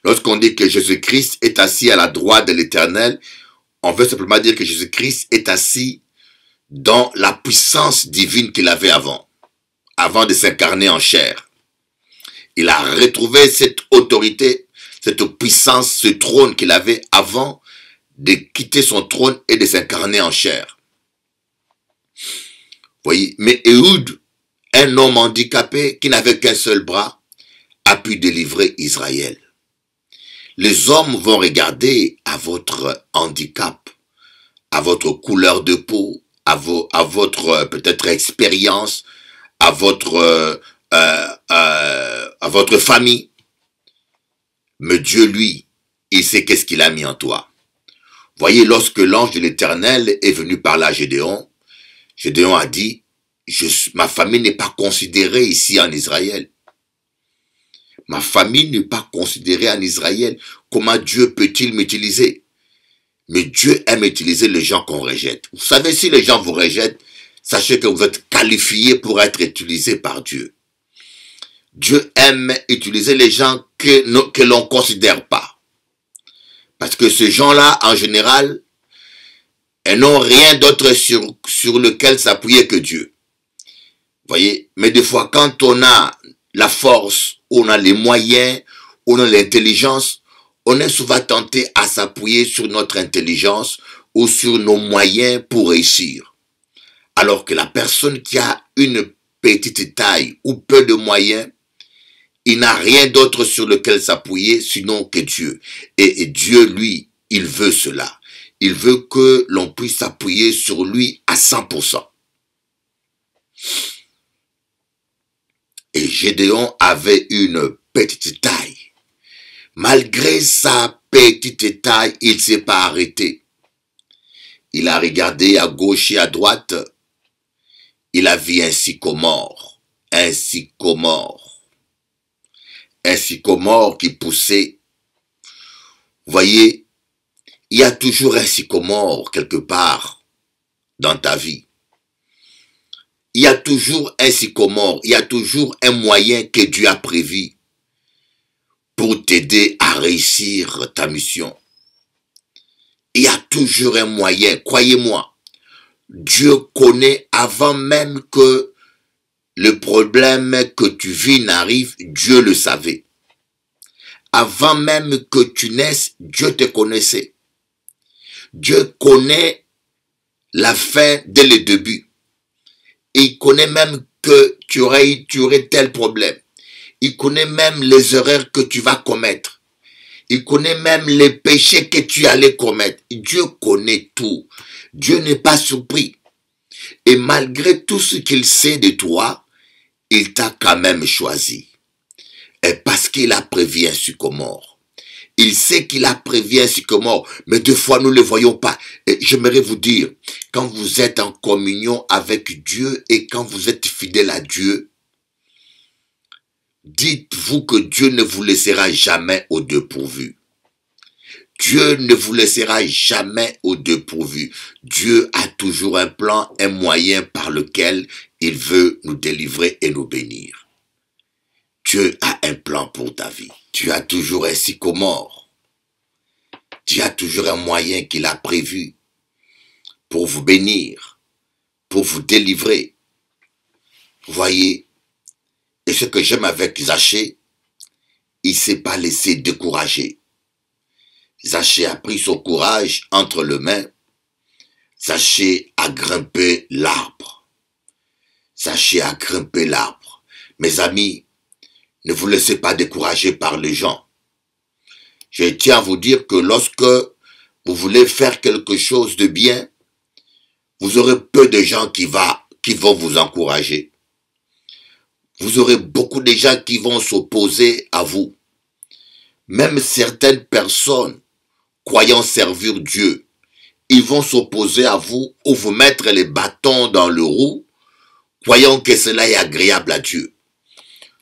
Lorsqu'on dit que Jésus-Christ est assis à la droite de l'Éternel, on veut simplement dire que Jésus-Christ est assis dans la puissance divine qu'il avait avant de s'incarner en chair. Il a retrouvé cette autorité, cette puissance, ce trône qu'il avait avant de quitter son trône et de s'incarner en chair. Voyez, mais Ehud, un homme handicapé qui n'avait qu'un seul bras, a pu délivrer Israël. Les hommes vont regarder à votre handicap, à votre couleur de peau, à votre peut-être expérience, à votre famille. Mais Dieu, lui, il sait qu'est-ce qu'il a mis en toi. Voyez, lorsque l'ange de l'Éternel est venu parler à Gédéon, Gédéon a dit, ma famille n'est pas considérée ici en Israël. Ma famille n'est pas considérée en Israël. Comment Dieu peut-il m'utiliser? Mais Dieu aime utiliser les gens qu'on rejette. Vous savez, si les gens vous rejettent, sachez que vous êtes qualifiés pour être utilisés par Dieu. Dieu aime utiliser les gens que l'on ne considère pas. Parce que ces gens-là, en général, ils n'ont rien d'autre sur lequel s'appuyer que Dieu. Voyez, mais des fois, quand on a la force, on a les moyens, on a l'intelligence, on est souvent tenté à s'appuyer sur notre intelligence ou sur nos moyens pour réussir. Alors que la personne qui a une petite taille ou peu de moyens, il n'a rien d'autre sur lequel s'appuyer sinon que Dieu. Et Dieu, lui, il veut cela. Il veut que l'on puisse s'appuyer sur lui à 100%. Et Gédéon avait une petite taille. Malgré sa petite taille, il ne s'est pas arrêté. Il a regardé à gauche et à droite. Il a vu un sycomore. Un sycomore. Un sycomore qui poussait. Vous voyez, il y a toujours un sycomore quelque part dans ta vie. Il y a toujours un sycomore, il y a toujours un moyen que Dieu a prévu pour t'aider à réussir ta mission. Il y a toujours un moyen, croyez-moi. Dieu connaît avant même que le problème que tu vis n'arrive, Dieu le savait. Avant même que tu naisses, Dieu te connaissait. Dieu connaît la fin dès le début. Il connaît même que tu aurais tel problème. Il connaît même les erreurs que tu vas commettre. Il connaît même les péchés que tu allais commettre. Dieu connaît tout. Dieu n'est pas surpris. Et malgré tout ce qu'il sait de toi, il t'a quand même choisi. Et parce qu'il a prévu un sycomore. Il sait qu'il a prévu un sycomore, mais deux fois nous ne le voyons pas. J'aimerais vous dire, quand vous êtes en communion avec Dieu et quand vous êtes fidèle à Dieu, dites-vous que Dieu ne vous laissera jamais au dépourvu. Dieu ne vous laissera jamais au dépourvu. Dieu a toujours un plan, un moyen par lequel il veut nous délivrer et nous bénir. Dieu a un plan pour ta vie. Tu as toujours un sycomore. Tu as toujours un moyen qu'il a prévu pour vous bénir, pour vous délivrer. Vous voyez, et ce que j'aime avec Zachée, il ne s'est pas laissé décourager. Zachée a pris son courage entre les mains. Zachée a grimpé l'arbre. Zachée a grimpé l'arbre. Mes amis, ne vous laissez pas décourager par les gens. Je tiens à vous dire que lorsque vous voulez faire quelque chose de bien, vous aurez peu de gens qui vont vous encourager. Vous aurez beaucoup de gens qui vont s'opposer à vous. Même certaines personnes croyant servir Dieu, ils vont s'opposer à vous ou vous mettre les bâtons dans le roue, croyant que cela est agréable à Dieu.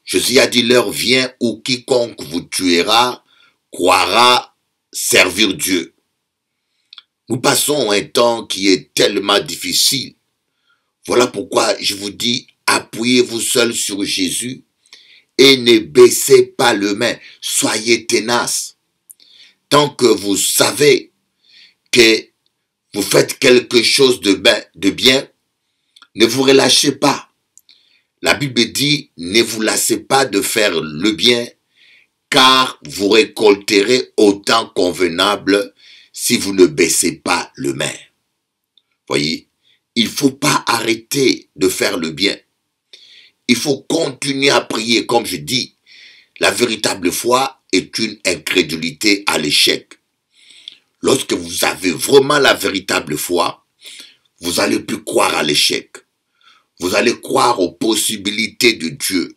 Jésus a dit, l'heure vient où quiconque vous tuera, croira servir Dieu. Nous passons un temps qui est tellement difficile. Voilà pourquoi je vous dis, appuyez-vous seul sur Jésus et ne baissez pas le main. Soyez tenaces. Tant que vous savez que vous faites quelque chose de bien, ne vous relâchez pas. La Bible dit, ne vous lassez pas de faire le bien, car vous récolterez au temps convenable si vous ne baissez pas le main. Voyez, il ne faut pas arrêter de faire le bien. Il faut continuer à prier, comme je dis. La véritable foi est une incrédulité à l'échec. Lorsque vous avez vraiment la véritable foi, vous allez plus croire à l'échec. Vous allez croire aux possibilités de Dieu.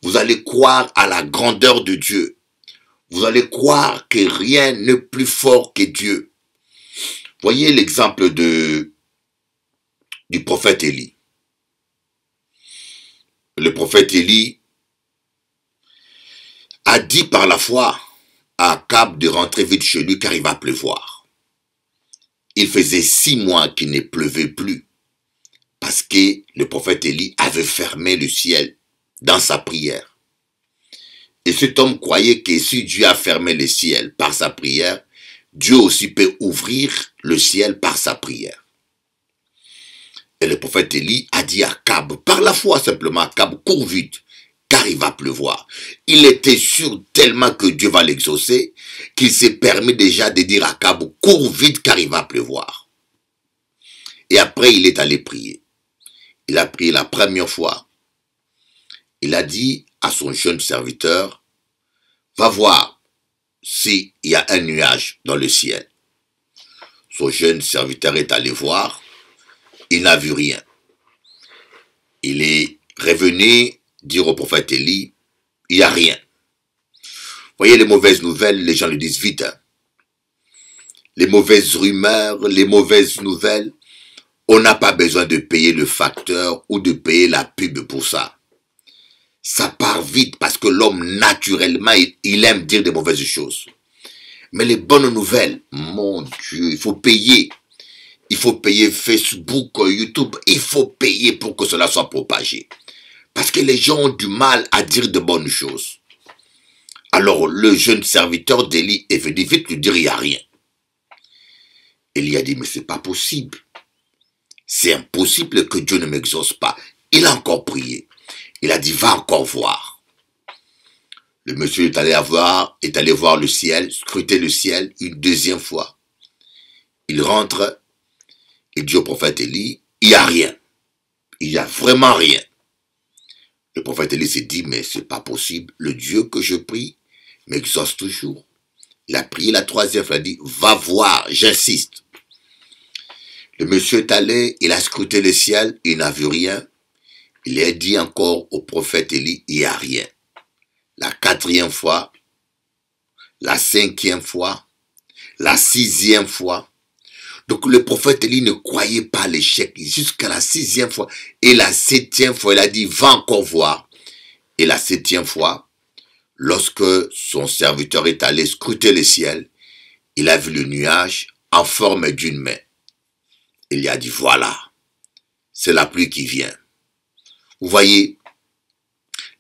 Vous allez croire à la grandeur de Dieu. Vous allez croire que rien n'est plus fort que Dieu. Voyez l'exemple du prophète Élie. Le prophète Élie a dit par la foi à Akab de rentrer vite chez lui car il va pleuvoir. Il faisait 6 mois qu'il ne pleuvait plus parce que le prophète Élie avait fermé le ciel dans sa prière. Et cet homme croyait que si Dieu a fermé le ciel par sa prière, Dieu aussi peut ouvrir le ciel par sa prière. Et le prophète Élie a dit à Akab, par la foi simplement, Akab, cours vite car il va pleuvoir. Il était sûr tellement que Dieu va l'exaucer, qu'il s'est permis déjà de dire à Akab, cours vite car il va pleuvoir. Et après, il est allé prier. Il a prié la première fois. Il a dit à son jeune serviteur, va voir s'il y a un nuage dans le ciel. Son jeune serviteur est allé voir, il n'a vu rien. Il est revenu dire au prophète Élie, il n'y a rien. Vous voyez les mauvaises nouvelles, les gens le disent vite. Hein? Les mauvaises rumeurs, les mauvaises nouvelles, on n'a pas besoin de payer le facteur ou de payer la pub pour ça. Ça part vite parce que l'homme, naturellement, il aime dire des mauvaises choses. Mais les bonnes nouvelles, mon Dieu, il faut payer. Il faut payer Facebook, YouTube, il faut payer pour que cela soit propagé. Parce que les gens ont du mal à dire de bonnes choses. Alors le jeune serviteur d'Élie est venu vite lui dire, il n'y a rien. Élie a dit, mais c'est pas possible. C'est impossible que Dieu ne m'exauce pas. Il a encore prié. Il a dit, va encore voir. Le monsieur est allé voir le ciel, scruter le ciel une deuxième fois. Il rentre et dit au prophète Élie, il n'y a rien. Il n'y a vraiment rien. Le prophète Élie s'est dit, mais c'est pas possible. Le Dieu que je prie m'exauce toujours. Il a prié la troisième fois, il a dit, va voir, j'insiste. Le monsieur est allé, il a scruté le ciel, il n'a vu rien. Il a dit encore au prophète Élie, il n'y a rien. La quatrième fois, la cinquième fois, la sixième fois. Donc le prophète Élie ne croyait pas à l'échec jusqu'à la sixième fois. Et la septième fois, il a dit, va encore voir. Et la septième fois, lorsque son serviteur est allé scruter le ciel, il a vu le nuage en forme d'une main. Il a dit, voilà, c'est la pluie qui vient. Vous voyez,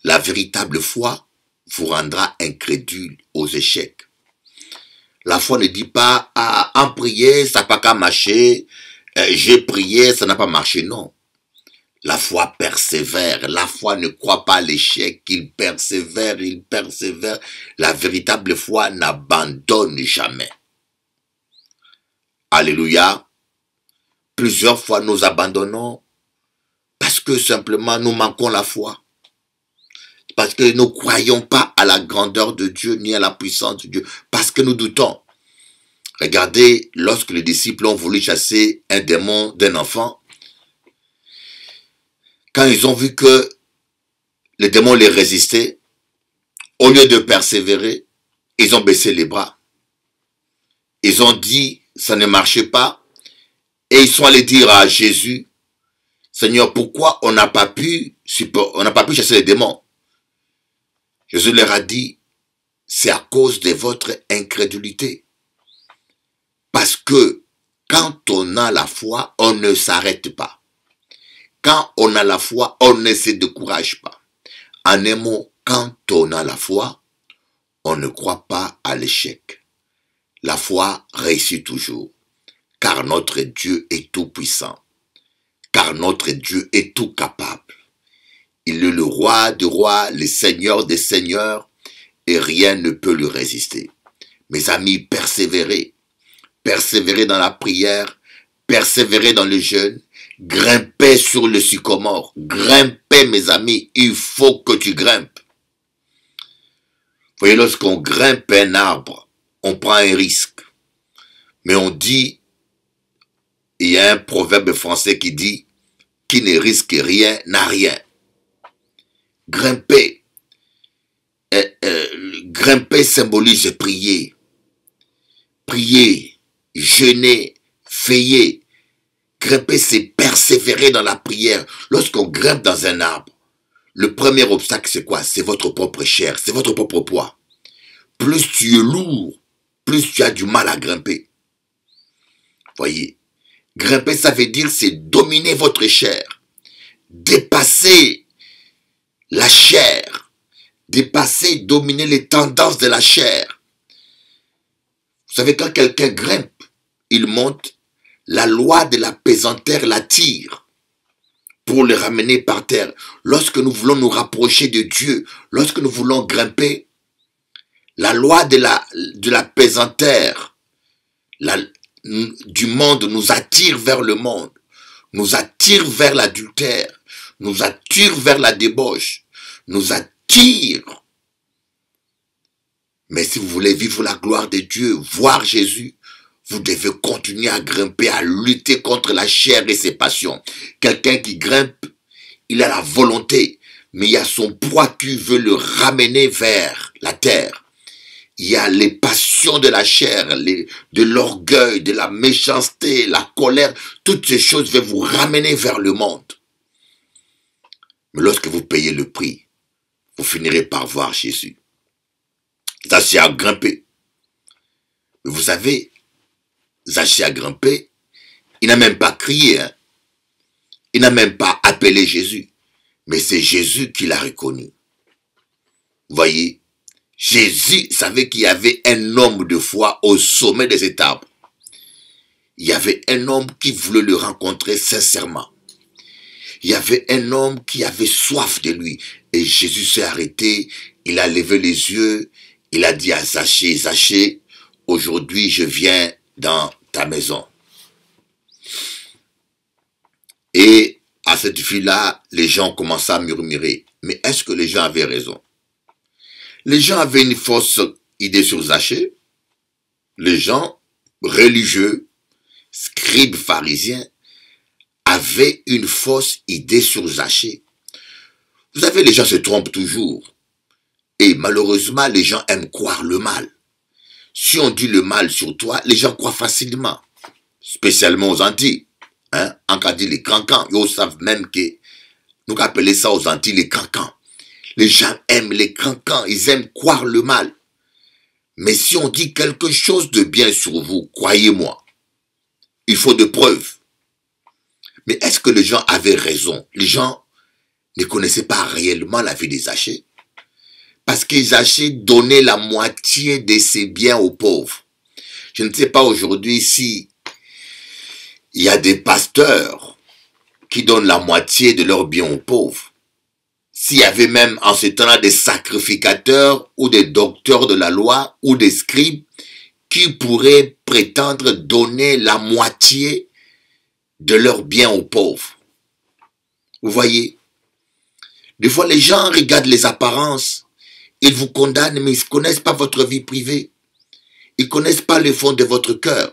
la véritable foi vous rendra incrédule aux échecs. La foi ne dit pas, ah, en prier, ça n'a pas qu'à marcher, j'ai prié, ça n'a pas marché, non. La foi persévère, la foi ne croit pas à l'échec, il persévère. La véritable foi n'abandonne jamais. Alléluia. Plusieurs fois nous abandonnons parce que simplement nous manquons la foi. Parce que nous ne croyons pas à la grandeur de Dieu ni à la puissance de Dieu. Parce que nous doutons. Regardez, lorsque les disciples ont voulu chasser un démon d'un enfant, quand ils ont vu que le démon les résistait, au lieu de persévérer, ils ont baissé les bras. Ils ont dit, ça ne marchait pas. Et ils sont allés dire à Jésus, Seigneur, pourquoi on n'a pas pu chasser les démons? Jésus leur a dit, c'est à cause de votre incrédulité. Parce que quand on a la foi, on ne s'arrête pas. Quand on a la foi, on ne se décourage pas. En un mot, quand on a la foi, on ne croit pas à l'échec. La foi réussit toujours. Car notre Dieu est tout puissant. Car notre Dieu est tout capable. Il est le roi des rois, le seigneur des seigneurs, et rien ne peut lui résister. Mes amis, persévérez. Persévérez dans la prière, persévérez dans le jeûne, grimpez sur le sycomore. Grimpez, mes amis, il faut que tu grimpes. Vous voyez, lorsqu'on grimpe un arbre, on prend un risque. Mais on dit, il y a un proverbe français qui dit, qui ne risque rien n'a rien. Grimper. Grimper symbolise prier. Prier, jeûner, veiller. Grimper, c'est persévérer dans la prière. Lorsqu'on grimpe dans un arbre, le premier obstacle, c'est quoi? C'est votre propre chair, c'est votre propre poids. Plus tu es lourd, plus tu as du mal à grimper. Voyez, grimper, ça veut dire, c'est dominer votre chair. Dépasser la chair. Dépasser, dominer les tendances de la chair. Vous savez, quand quelqu'un grimpe, il monte, la loi de la pesanteur l'attire. pour le ramener par terre. Lorsque nous voulons nous rapprocher de Dieu, lorsque nous voulons grimper, la loi de la pesanteur du monde nous attire vers le monde, nous attire vers l'adultère, nous attire vers la débauche, nous attire. Mais si vous voulez vivre la gloire de Dieu, voir Jésus, vous devez continuer à grimper, à lutter contre la chair et ses passions. Quelqu'un qui grimpe, il a la volonté, mais il y a son poids qui veut le ramener vers la terre. Il y a les passions de la chair, de l'orgueil, de la méchanceté, la colère. Toutes ces choses vont vous ramener vers le monde. Mais lorsque vous payez le prix, vous finirez par voir Jésus. Zaché a grimpé. Mais vous savez, Zaché a grimpé, il n'a même pas crié, hein. Il n'a même pas appelé Jésus. Mais c'est Jésus qui l'a reconnu. Vous voyez, Jésus savait qu'il y avait un homme de foi au sommet de cet arbre. Il y avait un homme qui voulait le rencontrer sincèrement. Il y avait un homme qui avait soif de lui. Et Jésus s'est arrêté, il a levé les yeux, il a dit à Zaché, Zaché, aujourd'hui je viens dans ta maison. Et à cette fille-là, les gens commençaient à murmurer. Mais est-ce que les gens avaient raison? Les gens avaient une fausse idée sur Zaché. Les gens religieux, scribes pharisiens, avaient une fausse idée sur Zaché. Vous savez, les gens se trompent toujours. Et malheureusement, les gens aiment croire le mal. Si on dit le mal sur toi, les gens croient facilement. Spécialement aux Antilles. Hein? En cas dit les cancans, ils savent même que nous appelons ça aux Antilles les cancans. Les gens aiment les cancans, ils aiment croire le mal. Mais si on dit quelque chose de bien sur vous, croyez-moi, il faut de preuves. Mais est-ce que les gens avaient raison? Les gens ne connaissaient pas réellement la vie des Zaché. Parce que Zaché donnait la moitié de ses biens aux pauvres. Je ne sais pas aujourd'hui si il y a des pasteurs qui donnent la moitié de leurs biens aux pauvres. S'il y avait même en ce temps-là des sacrificateurs ou des docteurs de la loi ou des scribes qui pourraient prétendre donner la moitié de leurs biens aux pauvres. Vous voyez, des fois les gens regardent les apparences, ils vous condamnent mais ils ne connaissent pas votre vie privée. Ils ne connaissent pas le fond de votre cœur.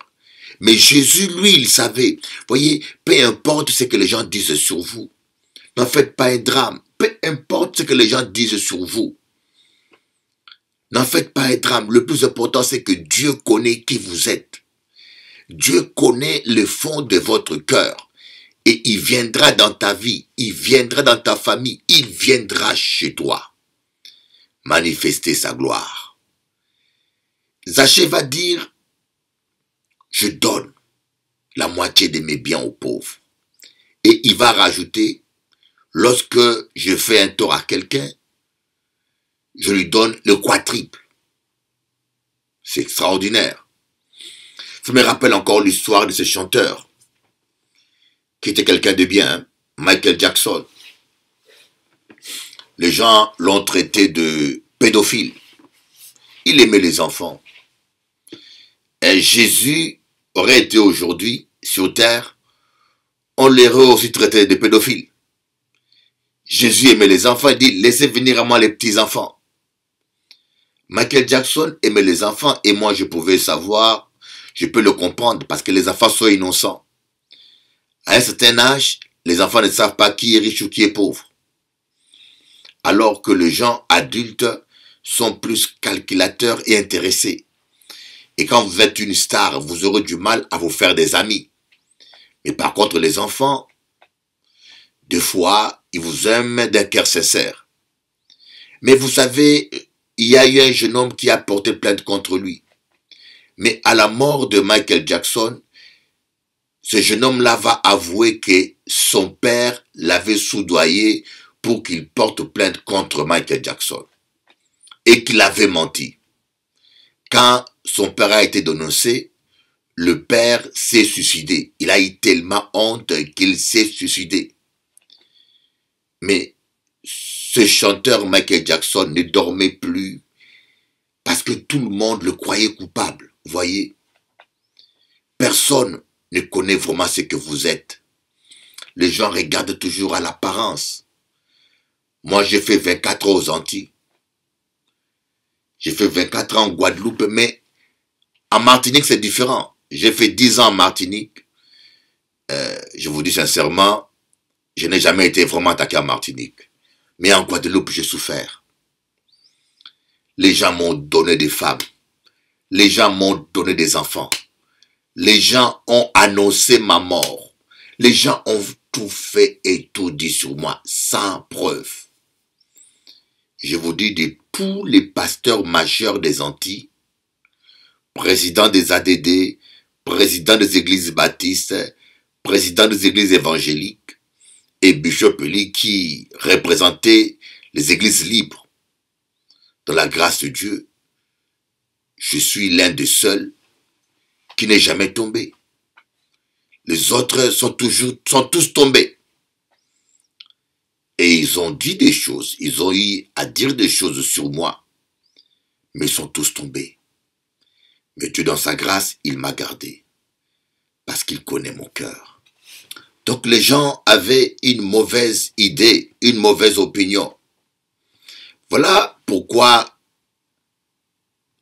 Mais Jésus, lui, il savait. Vous voyez, peu importe ce que les gens disent sur vous, n'en faites pas un drame. Peu importe ce que les gens disent sur vous, n'en faites pas un drame. Le plus important, c'est que Dieu connaît qui vous êtes. Dieu connaît le fond de votre cœur. Et il viendra dans ta vie, il viendra dans ta famille, il viendra chez toi manifester sa gloire. Zaché va dire, je donne la moitié de mes biens aux pauvres. Et il va rajouter, lorsque je fais un tort à quelqu'un, je lui donne le quadruple. C'est extraordinaire. Ça me rappelle encore l'histoire de ce chanteur, qui était quelqu'un de bien, hein? Michael Jackson. Les gens l'ont traité de pédophile. Il aimait les enfants. Et Jésus aurait été aujourd'hui sur terre, on l'aurait aussi traité de pédophile. Jésus aimait les enfants, il dit, laissez venir à moi les petits enfants. Michael Jackson aimait les enfants et moi je pouvais savoir, je peux le comprendre parce que les enfants sont innocents. À un certain âge, les enfants ne savent pas qui est riche ou qui est pauvre. Alors que les gens adultes sont plus calculateurs et intéressés. Et quand vous êtes une star, vous aurez du mal à vous faire des amis. Mais par contre, les enfants, des fois, ils vous aiment d'un cœur sincère. Mais vous savez, il y a eu un jeune homme qui a porté plainte contre lui. Mais à la mort de Michael Jackson, ce jeune homme-là va avouer que son père l'avait soudoyé pour qu'il porte plainte contre Michael Jackson. Et qu'il avait menti. Quand son père a été dénoncé, le père s'est suicidé. Il a eu tellement honte qu'il s'est suicidé. Mais ce chanteur Michael Jackson ne dormait plus parce que tout le monde le croyait coupable. Vous voyez, personne ne connaît vraiment ce que vous êtes. Les gens regardent toujours à l'apparence. Moi, j'ai fait 24 ans aux Antilles. J'ai fait 24 ans en Guadeloupe, mais en Martinique, c'est différent. J'ai fait 10 ans en Martinique. Je vous dis sincèrement, je n'ai jamais été vraiment attaqué en Martinique. Mais en Guadeloupe, j'ai souffert. Les gens m'ont donné des femmes. Les gens m'ont donné des enfants. Les gens ont annoncé ma mort. Les gens ont tout fait et tout dit sur moi, sans preuve. Je vous dis de tous les pasteurs majeurs des Antilles, présidents des ADD, présidents des églises baptistes, présidents des églises évangéliques, et Bishop Eli qui représentait les églises libres. Dans la grâce de Dieu, je suis l'un des seuls qui n'est jamais tombé. Les autres sont tous tombés. Et ils ont dit des choses, ils ont eu à dire des choses sur moi, mais ils sont tous tombés. Mais Dieu dans sa grâce, il m'a gardé, parce qu'il connaît mon cœur. Donc les gens avaient une mauvaise idée, une mauvaise opinion. Voilà pourquoi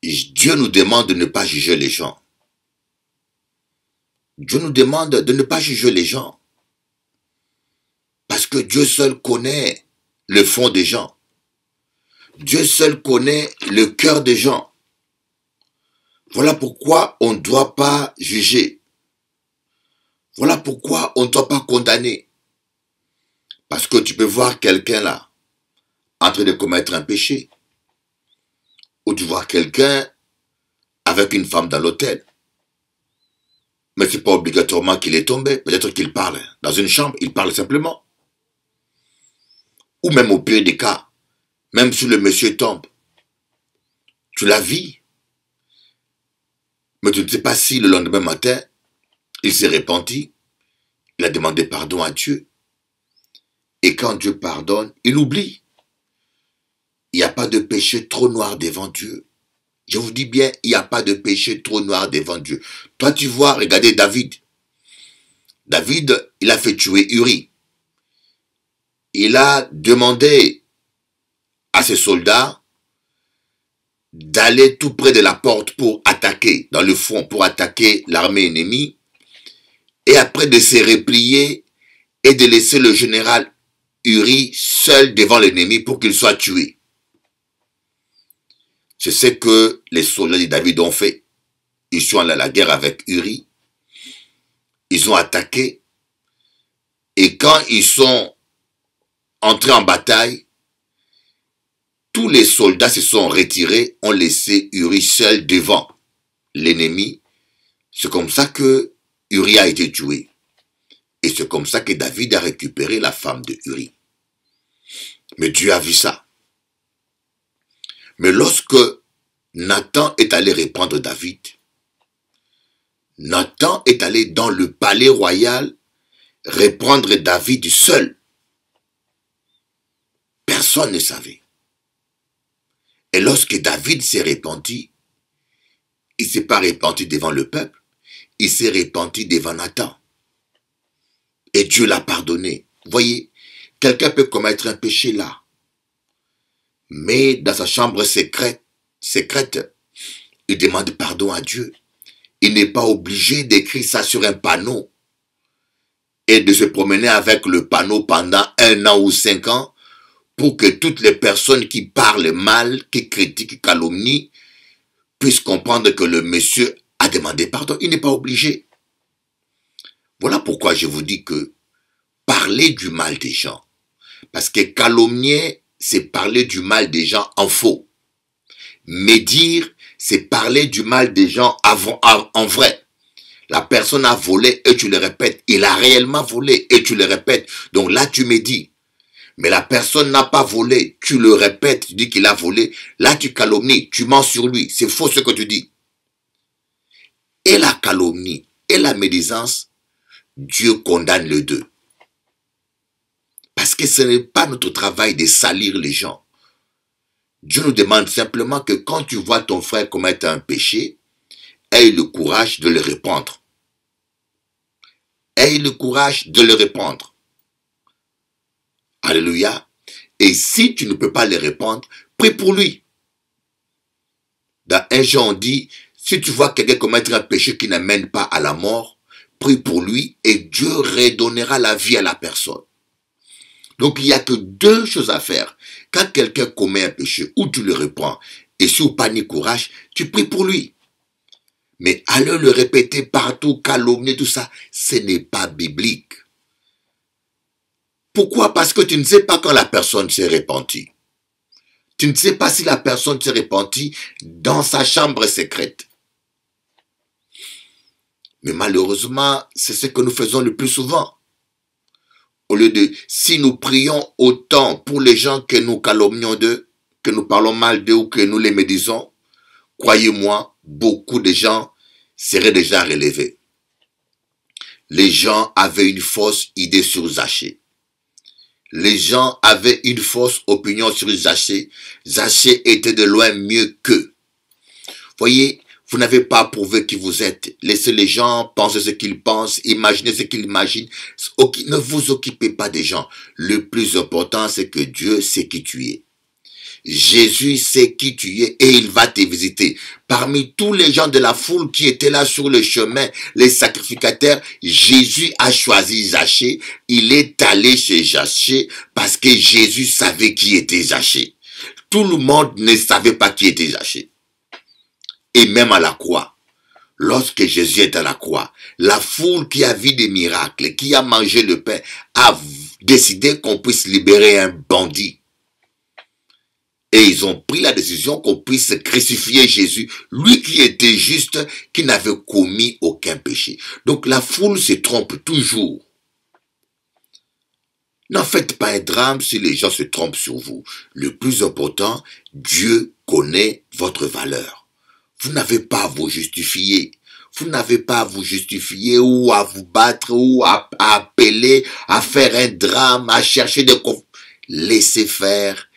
Dieu nous demande de ne pas juger les gens. Dieu nous demande de ne pas juger les gens. Parce que Dieu seul connaît le fond des gens. Dieu seul connaît le cœur des gens. Voilà pourquoi on ne doit pas juger. Voilà pourquoi on ne doit pas condamner. Parce que tu peux voir quelqu'un là, en train de commettre un péché. Ou tu vois quelqu'un avec une femme dans l'hôtel. Mais ce n'est pas obligatoirement qu'il est tombé. Peut-être qu'il parle dans une chambre, il parle simplement. Ou même au pire des cas, même si le monsieur tombe, tu l'as vu. Mais tu ne sais pas si le lendemain matin, il s'est repenti, il a demandé pardon à Dieu. Et quand Dieu pardonne, il oublie. Il n'y a pas de péché trop noir devant Dieu. Je vous dis bien, il n'y a pas de péché trop noir devant Dieu. Toi, tu vois, regardez David. David, il a fait tuer Uri. Il a demandé à ses soldats d'aller tout près de la porte pour attaquer, dans le front, pour attaquer l'armée ennemie. Et après de se replier et de laisser le général Uri seul devant l'ennemi pour qu'il soit tué. C'est ce que les soldats de David ont fait. Ils sont allés à la guerre avec Uri. Ils ont attaqué. Et quand ils sont entrés en bataille, tous les soldats se sont retirés, ont laissé Uri seul devant l'ennemi. C'est comme ça que Uri a été tué. Et c'est comme ça que David a récupéré la femme de Uri. Mais Dieu a vu ça. Mais lorsque Nathan est allé reprendre David, Nathan est allé dans le palais royal reprendre David seul. Personne ne savait. Et lorsque David s'est repenti, il ne s'est pas repenti devant le peuple, il s'est repenti devant Nathan. Et Dieu l'a pardonné. Voyez, quelqu'un peut commettre un péché là. Mais dans sa chambre secrète, il demande pardon à Dieu. Il n'est pas obligé d'écrire ça sur un panneau et de se promener avec le panneau pendant 1 an ou 5 ans pour que toutes les personnes qui parlent mal, qui critiquent, qui calomnient, puissent comprendre que le monsieur a demandé pardon. Il n'est pas obligé. Voilà pourquoi je vous dis que parler du mal des gens, parce que calomnier, c'est parler du mal des gens en faux. Médire, c'est parler du mal des gens en vrai. La personne a volé et tu le répètes. Il a réellement volé et tu le répètes. Donc là, tu médis. Mais la personne n'a pas volé. Tu le répètes, tu dis qu'il a volé. Là, tu calomnies, tu mens sur lui. C'est faux ce que tu dis. Et la calomnie et la médisance, Dieu condamne les deux. Parce que ce n'est pas notre travail de salir les gens. Dieu nous demande simplement que quand tu vois ton frère commettre un péché, aie le courage de le répandre. Aie le courage de le répandre. Alléluia. Et si tu ne peux pas le répandre, prie pour lui. Dans 1 Jean, on dit, si tu vois quelqu'un commettre un péché qui n'amène pas à la mort, prie pour lui et Dieu redonnera la vie à la personne. Donc il n'y a que deux choses à faire. Quand quelqu'un commet un péché, ou tu le reprends, et si ou pas ni courage, tu pries pour lui. Mais aller le répéter partout, calomnier, tout ça, ce n'est pas biblique. Pourquoi? Parce que tu ne sais pas quand la personne s'est repentie. Tu ne sais pas si la personne s'est repentie dans sa chambre secrète. Mais malheureusement, c'est ce que nous faisons le plus souvent. Au lieu de, si nous prions autant pour les gens que nous calomnions d'eux, que nous parlons mal d'eux ou que nous les médisons, croyez-moi, beaucoup de gens seraient déjà relevés. Les gens avaient une fausse idée sur Zachée. Les gens avaient une fausse opinion sur Zachée. Zachée était de loin mieux qu'eux. Voyez, vous n'avez pas prouvé qui vous êtes. Laissez les gens penser ce qu'ils pensent, imaginer ce qu'ils imaginent. Ne vous occupez pas des gens. Le plus important, c'est que Dieu sait qui tu es. Jésus sait qui tu es et il va te visiter. Parmi tous les gens de la foule qui étaient là sur le chemin, les sacrificateurs, Jésus a choisi Zachée. Il est allé chez Zachée parce que Jésus savait qui était Zachée. Tout le monde ne savait pas qui était Zachée. Et même à la croix, lorsque Jésus est à la croix, la foule qui a vu des miracles, qui a mangé le pain, a décidé qu'on puisse libérer un bandit. Et ils ont pris la décision qu'on puisse crucifier Jésus, lui qui était juste, qui n'avait commis aucun péché. Donc la foule se trompe toujours. N'en faites pas un drame si les gens se trompent sur vous. Le plus important, Dieu connaît votre valeur. Vous n'avez pas à vous justifier. Vous n'avez pas à vous justifier ou à vous battre ou à appeler, à faire un drame, à chercher des conflits. Laissez faire.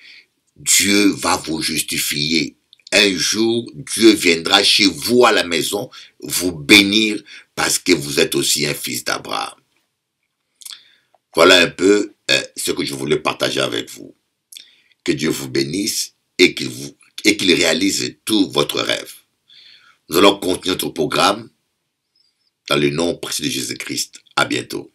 Dieu va vous justifier. Un jour, Dieu viendra chez vous à la maison, vous bénir parce que vous êtes aussi un fils d'Abraham. Voilà un peu ce que je voulais partager avec vous. Que Dieu vous bénisse et qu'il réalise tous votre rêve. Nous allons continuer notre programme dans le nom précieux de Jésus-Christ. À bientôt.